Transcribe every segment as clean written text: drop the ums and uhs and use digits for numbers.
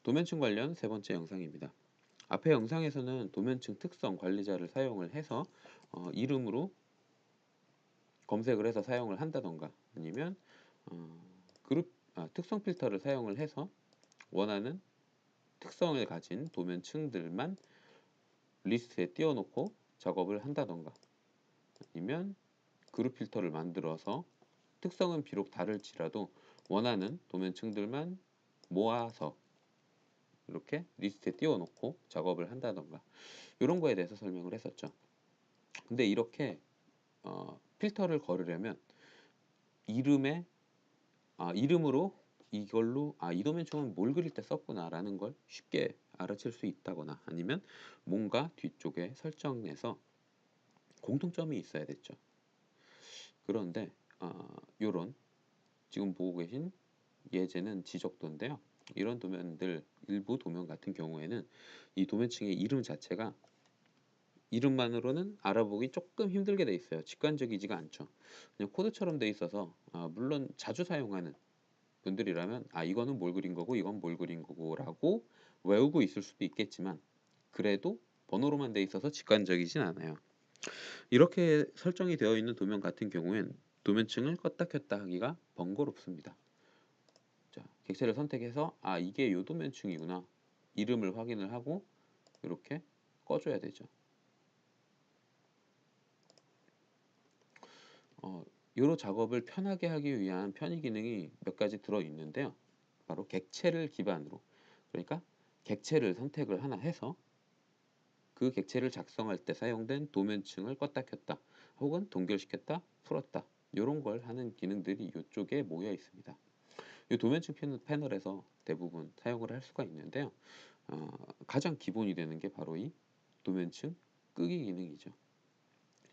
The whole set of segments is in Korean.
도면층 관련 세 번째 영상입니다. 앞의 영상에서는 도면층 특성 관리자를 사용을 해서 이름으로 검색을 해서 사용을 한다던가 아니면 특성 필터를 사용을 해서 원하는 특성을 가진 도면층들만 리스트에 띄워놓고 작업을 한다던가 아니면 그룹 필터를 만들어서 특성은 비록 다를지라도 원하는 도면층들만 모아서 이렇게 리스트에 띄워놓고 작업을 한다던가 이런 거에 대해서 설명을 했었죠. 근데 이렇게 필터를 걸으려면 이름으로 이걸로 이 도면층은 뭘 그릴 때 썼구나 라는 걸 쉽게 알아챌 수 있다거나 아니면 뭔가 뒤쪽에 설정에서 공통점이 있어야 됐죠. 그런데 요런 지금 보고 계신 예제는 지적도인데요. 이런 도면들 일부 도면 같은 경우에는 이 도면층의 이름 자체가 이름만으로는 알아보기 조금 힘들게 돼 있어요. 직관적이지가 않죠. 그냥 코드처럼 돼 있어서 물론 자주 사용하는 분들이라면 이거는 뭘 그린 거고 이건 뭘 그린 거고 라고 외우고 있을 수도 있겠지만 그래도 번호로만 돼 있어서 직관적이진 않아요. 이렇게 설정이 되어 있는 도면 같은 경우엔 도면층을 껐다 켰다 하기가 번거롭습니다. 자, 객체를 선택해서 이게 요 도면층이구나 이름을 확인을 하고 이렇게 꺼줘야 되죠. 요로 작업을 편하게 하기 위한 편의 기능이 몇 가지 들어 있는데요. 바로 객체를 기반으로, 그러니까 객체를 선택을 하나 해서 그 객체를 작성할 때 사용된 도면층을 껐다 켰다 혹은 동결시켰다 풀었다 이런 걸 하는 기능들이 이쪽에 모여 있습니다. 이 도면층 패널에서 대부분 사용을 할 수가 있는데요. 가장 기본이 되는 게 바로 이 도면층 끄기 기능이죠.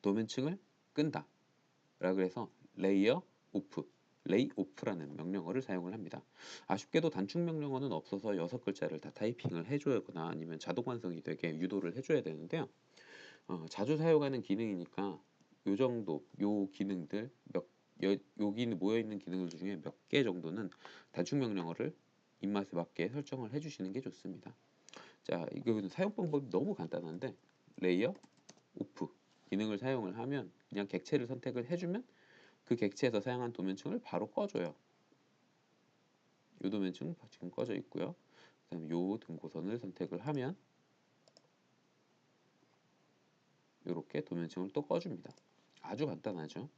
도면층을 끈다 라 그래서 레이어 오프, 레이 오프라는 명령어를 사용을 합니다. 아쉽게도 단축 명령어는 없어서 6글자를 다 타이핑을 해줘야거나 아니면 자동 완성이 되게 유도를 해줘야 되는데요. 자주 사용하는 기능이니까 요 정도 요 기능들 여기 모여 있는 기능들 중에 몇 개 정도는 단축 명령어를 입맛에 맞게 설정을 해주시는 게 좋습니다. 자, 이거 사용 방법이 너무 간단한데 레이어 오프 기능을 사용을 하면 그냥 객체를 선택을 해주면 그 객체에서 사용한 도면층을 바로 꺼줘요. 요 도면층 지금 꺼져 있고요. 그 다음에 요 등고선을 선택을 하면 이렇게 도면층을 또 꺼줍니다. 아주 간단하죠.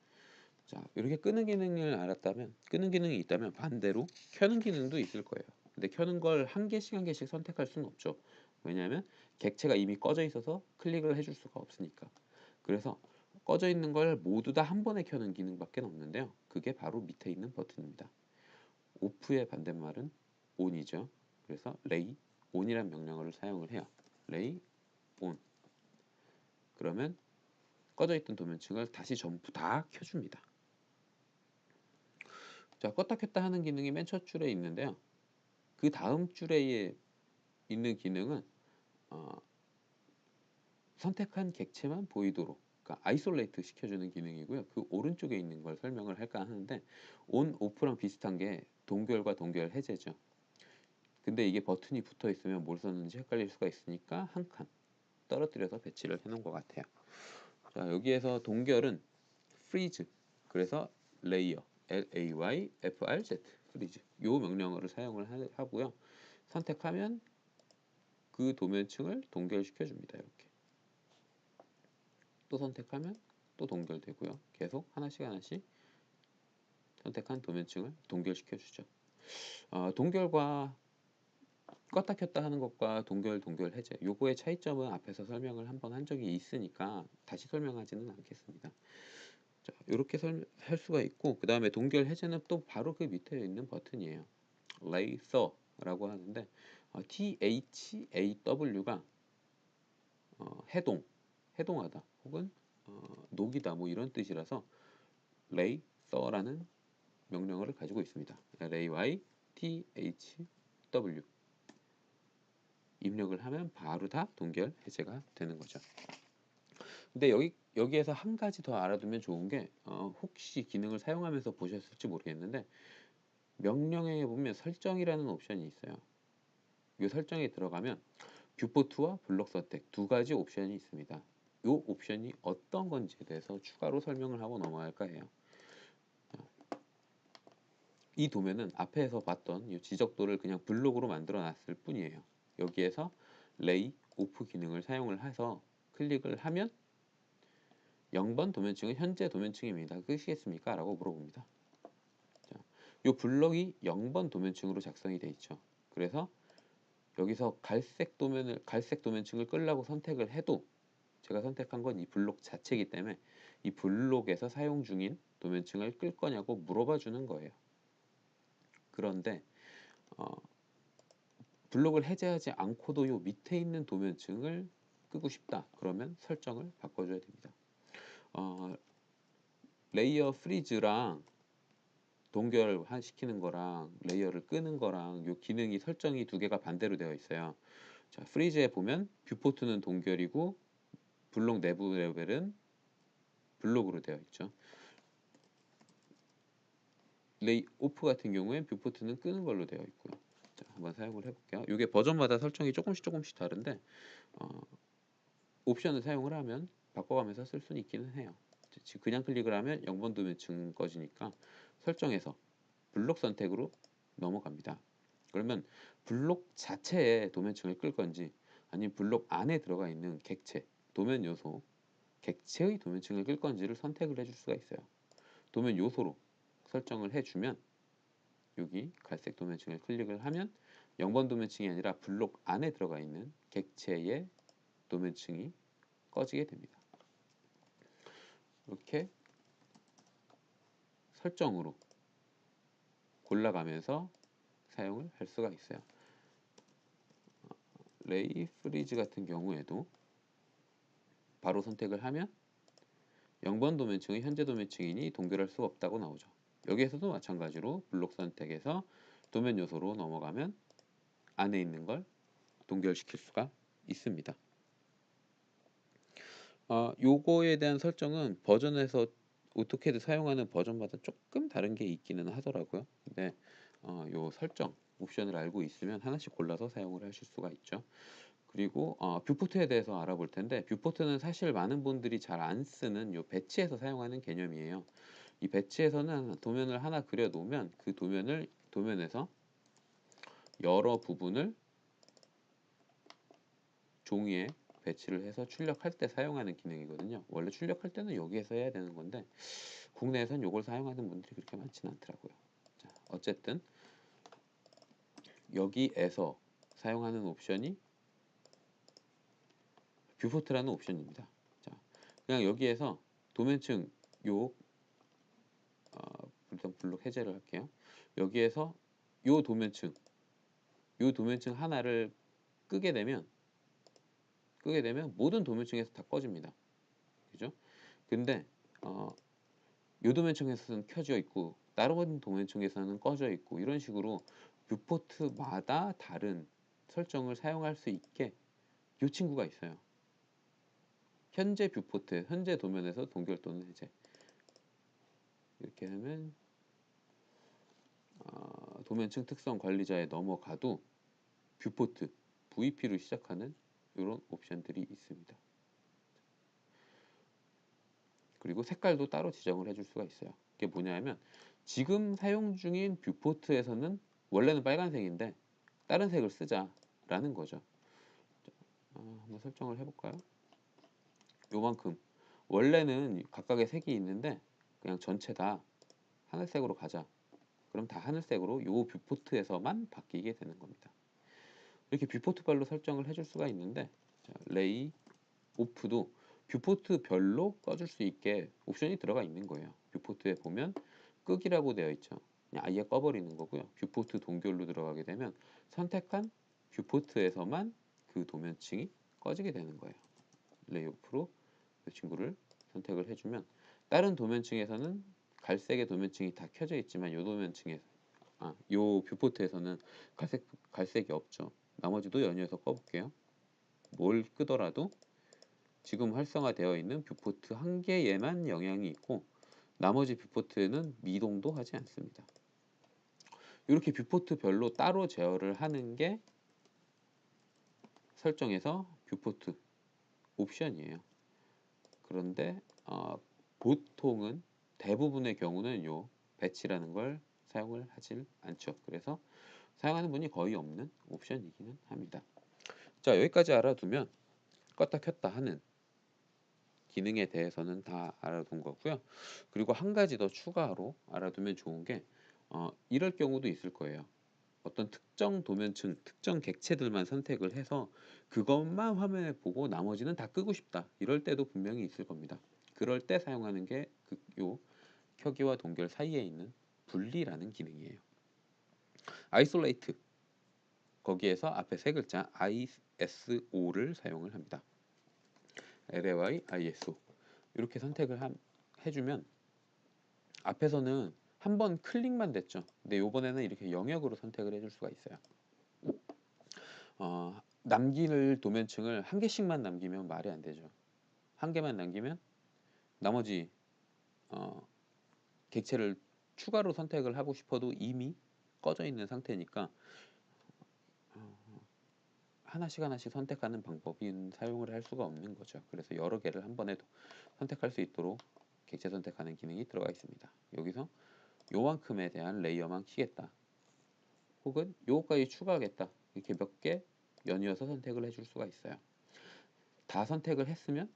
자, 이렇게 끄는 기능을 알았다면, 끄는 기능이 있다면 반대로 켜는 기능도 있을 거예요. 근데 켜는 걸 한 개씩 한 개씩 선택할 수는 없죠. 왜냐하면 객체가 이미 꺼져 있어서 클릭을 해줄 수가 없으니까. 그래서 꺼져 있는 걸 모두 다 한 번에 켜는 기능밖에 없는데요. 그게 바로 밑에 있는 버튼입니다. 오프의 반대말은 on이죠. 그래서 레이 on이란 명령어를 사용을 해요. 레이 on. 그러면 꺼져 있던 도면층을 다시 전부 다 켜줍니다. 자, 껐다 켰다 하는 기능이 맨 첫 줄에 있는데요. 그 다음 줄에 있는 기능은 선택한 객체만 보이도록, 그러니까 아이솔레이트 시켜주는 기능이고요. 그 오른쪽에 있는 걸 설명을 할까 하는데 온, 오프랑 비슷한 게 동결과 동결 해제죠. 근데 이게 버튼이 붙어 있으면 뭘 썼는지 헷갈릴 수가 있으니까 한 칸 떨어뜨려서 배치를 해놓은 것 같아요. 자, 여기에서 동결은 freeze, 그래서 레이어 LAYFRZ freeze 요 명령어를 사용을 하고요. 선택하면 그 도면층을 동결시켜 줍니다. 이렇게 또 선택하면 또 동결되고요. 계속 하나씩 하나씩 선택한 도면층을 동결시켜 주죠. 동결과 껐다 켰다 하는 것과 동결 해제 요거의 차이점은 앞에서 설명을 한번 한 적이 있으니까 다시 설명하지는 않겠습니다. 자, 이렇게 할 수가 있고 그 다음에 동결 해제는 또 바로 그 밑에 있는 버튼이에요. Lather라고 하는데 THAW가 해동하다 혹은 녹이다 뭐 이런 뜻이라서 Lather라는 명령어를 가지고 있습니다. LAYTHW 입력을 하면 바로 다 동결 해제가 되는 거죠. 근데 여기에서 한 가지 더 알아두면 좋은 게 혹시 기능을 사용하면서 보셨을지 모르겠는데 명령에 보면 설정이라는 옵션이 있어요. 이 설정에 들어가면 뷰포트와 블록 선택 두 가지 옵션이 있습니다. 이 옵션이 어떤 건지에 대해서 추가로 설명을 하고 넘어갈까 해요. 이 도면은 앞에서 봤던 이 지적도를 그냥 블록으로 만들어 놨을 뿐이에요. 여기에서 레이 오프 기능을 사용을 해서 클릭을 하면 0번 도면층은 현재 도면층입니다. 끄시겠습니까? 라고 물어봅니다. 자, 이 블럭이 0번 도면층으로 작성이 되어 있죠. 그래서 여기서 갈색 도면층을 끌라고 선택을 해도 제가 선택한 건 이 블록 자체이기 때문에 이 블록에서 사용 중인 도면층을 끌 거냐고 물어봐 주는 거예요. 그런데 블록을 해제하지 않고도 요 밑에 있는 도면층을 끄고 싶다. 그러면 설정을 바꿔줘야 됩니다. 레이어 프리즈랑 동결시키는 거랑 레이어를 끄는 거랑 요 기능이 설정이 두 개가 반대로 되어 있어요. 자, 프리즈에 보면 뷰포트는 동결이고 블록 내부 레벨은 블록으로 되어 있죠. 레이 오프 같은 경우엔 뷰포트는 끄는 걸로 되어 있고요. 자, 한번 사용을 해볼게요. 이게 버전마다 설정이 조금씩 다른데 옵션을 사용을 하면 바꿔가면서 쓸 수는 있기는 해요. 그냥 클릭을 하면 0번 도면층 꺼지니까 설정에서 블록 선택으로 넘어갑니다. 그러면 블록 자체에 도면층을 끌 건지 아니면 블록 안에 들어가 있는 객체, 도면 요소, 객체의 도면층을 끌 건지를 선택을 해줄 수가 있어요. 도면 요소로 설정을 해주면 여기 갈색 도면층을 클릭을 하면 0번 도면층이 아니라 블록 안에 들어가 있는 객체의 도면층이 꺼지게 됩니다. 이렇게 설정으로 골라가면서 사용을 할 수가 있어요. 레이 프리즈 같은 경우에도 바로 선택을 하면 0번 도면층의 현재 도면층이니 동결할 수 없다고 나오죠. 여기에서도 마찬가지로 블록 선택에서 도면 요소로 넘어가면 안에 있는 걸 동결시킬 수가 있습니다. 요거에 대한 설정은 버전에서 오토캐드 사용하는 버전마다 조금 다른 게 있기는 하더라고요. 근데 요 설정 옵션을 알고 있으면 하나씩 골라서 사용을 하실 수가 있죠. 그리고 뷰포트에 대해서 알아볼 텐데 뷰포트는 사실 많은 분들이 잘 안 쓰는 요 배치에서 사용하는 개념이에요. 이 배치에서는 도면을 하나 그려 놓으면 그 도면에서 여러 부분을 종이에 배치를 해서 출력할 때 사용하는 기능이거든요. 원래 출력할 때는 여기에서 해야 되는 건데 국내에선 이걸 사용하는 분들이 그렇게 많지는 않더라고요. 자, 어쨌든 여기에서 사용하는 옵션이 뷰포트라는 옵션입니다. 자, 그냥 여기에서 도면층 요 일단 블록 해제를 할게요. 여기에서 요 도면층 하나를 끄게 되면 모든 도면층에서 다 꺼집니다. 그죠? 근데 요 도면층에서는 켜져 있고 다른 도면층에서는 꺼져 있고 이런 식으로 뷰포트마다 다른 설정을 사용할 수 있게 요 친구가 있어요. 현재 뷰포트, 현재 도면에서 동결 또는 해제. 이렇게 하면 도면층 특성 관리자에 넘어가도 뷰포트, VP로 시작하는 이런 옵션들이 있습니다. 그리고 색깔도 따로 지정을 해줄 수가 있어요. 이게 뭐냐면 지금 사용 중인 뷰포트에서는 원래는 빨간색인데 다른 색을 쓰자라는 거죠. 한번 설정을 해볼까요? 요만큼 원래는 각각의 색이 있는데 그냥 전체 다 하늘색으로 가자. 그럼 다 하늘색으로 요 뷰포트에서만 바뀌게 되는 겁니다. 이렇게 뷰포트별로 설정을 해줄 수가 있는데 자, 레이 오프도 뷰포트별로 꺼줄 수 있게 옵션이 들어가 있는 거예요. 뷰포트에 보면 끄기라고 되어 있죠. 그냥 아예 꺼버리는 거고요. 뷰포트 동결로 들어가게 되면 선택한 뷰포트에서만 그 도면층이 꺼지게 되는 거예요. 레이 오프로 이 친구를 선택을 해주면 다른 도면층에서는 갈색의 도면층이 다 켜져 있지만 요 도면층에서 요 뷰포트에서는 갈색이 없죠. 나머지도 연이어서 꺼볼게요. 뭘 끄더라도 지금 활성화되어 있는 뷰포트 한 개에만 영향이 있고 나머지 뷰포트에는 미동도 하지 않습니다. 이렇게 뷰포트별로 따로 제어를 하는 게 설정에서 뷰포트 옵션이에요. 그런데 보통은 대부분의 경우는 요 배치라는 걸 사용을 하질 않죠. 그래서 사용하는 분이 거의 없는 옵션이기는 합니다. 자, 여기까지 알아두면 껐다 켰다 하는 기능에 대해서는 다 알아둔 거고요. 그리고 한 가지 더 추가로 알아두면 좋은 게 이럴 경우도 있을 거예요. 어떤 특정 도면층, 특정 객체들만 선택을 해서 그것만 화면에 보고 나머지는 다 끄고 싶다. 이럴 때도 분명히 있을 겁니다. 그럴 때 사용하는 게 요 켜기와 동결 사이에 있는 분리라는 기능이에요. isolate 거기에서 앞에 세 글자 ISO를 사용을 합니다. LAY, ISO 이렇게 선택을 해주면 앞에서는 한 번 클릭만 됐죠. 근데 요번에는 이렇게 영역으로 선택을 해줄 수가 있어요. 남길 도면층을 한 개씩만 남기면 말이 안 되죠. 한 개만 남기면 나머지 객체를 추가로 선택을 하고 싶어도 이미 꺼져 있는 상태니까 하나씩 하나씩 선택하는 방법인 사용을 할 수가 없는 거죠. 그래서 여러 개를 한 번에 선택할 수 있도록 객체 선택하는 기능이 들어가 있습니다. 여기서 요만큼에 대한 레이어만 키겠다. 혹은 요거까지 추가하겠다. 이렇게 몇 개 연이어서 선택을 해줄 수가 있어요. 다 선택을 했으면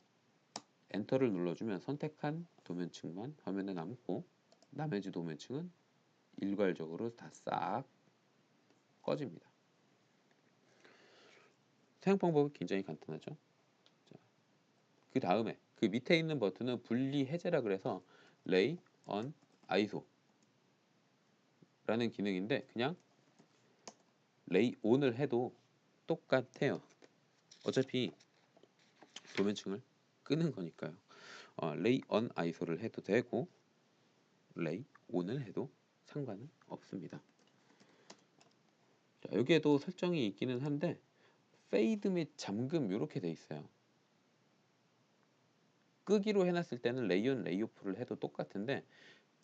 엔터를 눌러주면 선택한 도면층만 화면에 남고 나머지 도면층은 일괄적으로 다 싹 꺼집니다. 사용 방법이 굉장히 간단하죠. 그 다음에 그 밑에 있는 버튼은 분리 해제라 그래서 Lay on ISO 라는 기능인데 그냥 Lay on을 해도 똑같아요. 어차피 도면층을 끄는 거니까요. Lay on ISO를 해도 되고 Lay on을 해도 상관은 없습니다. 자, 여기에도 설정이 있기는 한데 페이드 및 잠금 이렇게 돼 있어요. 끄기로 해놨을 때는 레이온 레이오프를 해도 똑같은데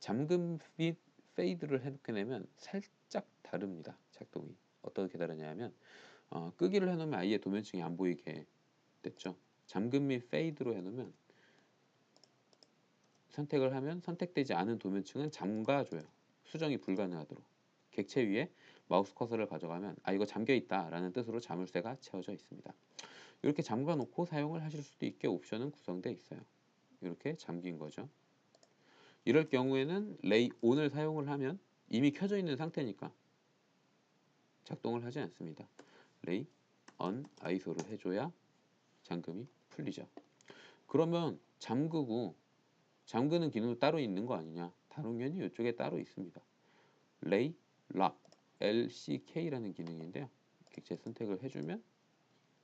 잠금 및 페이드를 해놓게 되면 살짝 다릅니다. 작동이 어떻게 다르냐면 끄기를 해놓으면 아예 도면층이 안 보이게 됐죠. 잠금 및 페이드로 해놓으면 선택을 하면 선택되지 않은 도면층은 잠가줘요. 수정이 불가능하도록. 객체 위에 마우스 커서를 가져가면 이거 잠겨 있다 라는 뜻으로 자물쇠가 채워져 있습니다. 이렇게 잠가 놓고 사용을 하실 수도 있게 옵션은 구성되어 있어요. 이렇게 잠긴 거죠. 이럴 경우에는 레이 온을 사용을 하면 이미 켜져 있는 상태니까 작동을 하지 않습니다. 레이 언 아이소를 해줘야 잠금이 풀리죠. 그러면 잠그는 기능도 따로 있는 거 아니냐? 당연히 이쪽에 따로 있습니다. 레이 락 LCK라는 기능인데요. 객체 선택을 해주면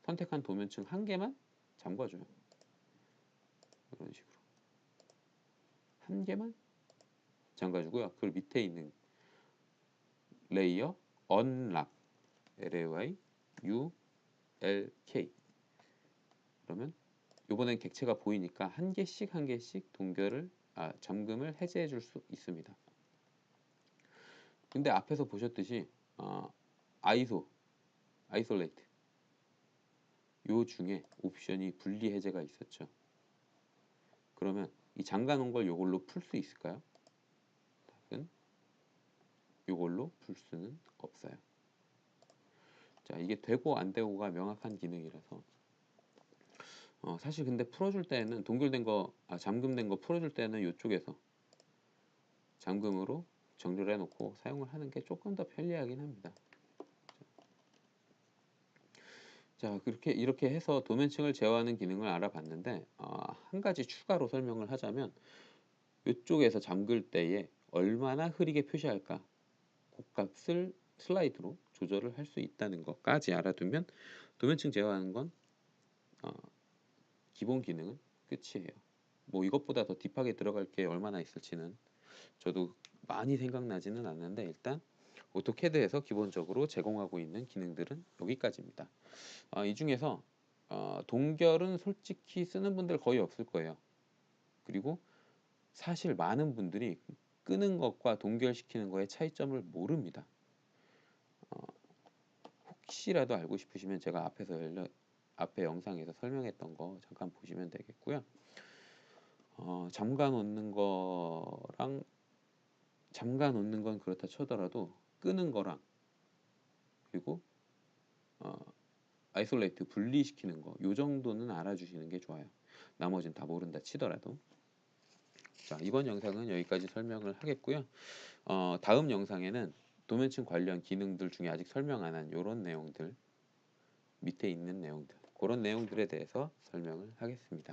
선택한 도면층 한 개만 잠궈줘요. 이런 식으로 한 개만 잠가주고요. 그 밑에 있는 레이어 언락 LAY ULK 그러면 이번엔 객체가 보이니까 한 개씩 한 개씩 잠금을 해제해 줄 수 있습니다. 근데 앞에서 보셨듯이 ISO, isolate 요 중에 옵션이 분리 해제가 있었죠. 그러면 이 잠가 놓은 걸 요걸로 풀 수 있을까요? 답은 요걸로 풀 수는 없어요. 자, 이게 되고 안 되고가 명확한 기능이라서 사실 근데 풀어줄 때는 잠금된 거 풀어줄 때는 이쪽에서 잠금으로 정렬해 놓고 사용을 하는 게 조금 더 편리하긴 합니다. 자, 이렇게 해서 도면층을 제어하는 기능을 알아봤는데 한 가지 추가로 설명을 하자면 이쪽에서 잠글 때에 얼마나 흐리게 표시할까 그 값을 슬라이드로 조절을 할 수 있다는 것까지 알아두면 도면층 제어하는 건 기본 기능은 끝이에요. 뭐 이것보다 더 딥하게 들어갈 게 얼마나 있을지는 저도 많이 생각나지는 않는데 일단 오토캐드에서 기본적으로 제공하고 있는 기능들은 여기까지입니다. 이 중에서 동결은 솔직히 쓰는 분들 거의 없을 거예요. 그리고 사실 많은 분들이 끄는 것과 동결시키는 거의 차이점을 모릅니다. 혹시라도 알고 싶으시면 제가 앞에서 앞에 영상에서 설명했던 거 잠깐 보시면 되겠고요. 잠가 놓는 건 그렇다 쳐더라도 끄는 거랑 그리고 어, 아이솔레이트 분리시키는 거 요 정도는 알아주시는 게 좋아요. 나머지는 다 모른다 치더라도. 자, 이번 영상은 여기까지 설명을 하겠고요. 다음 영상에는 도면층 관련 기능들 중에 아직 설명 안 한 요런 내용들, 밑에 있는 내용들, 그런 내용들에 대해서 설명을 하겠습니다.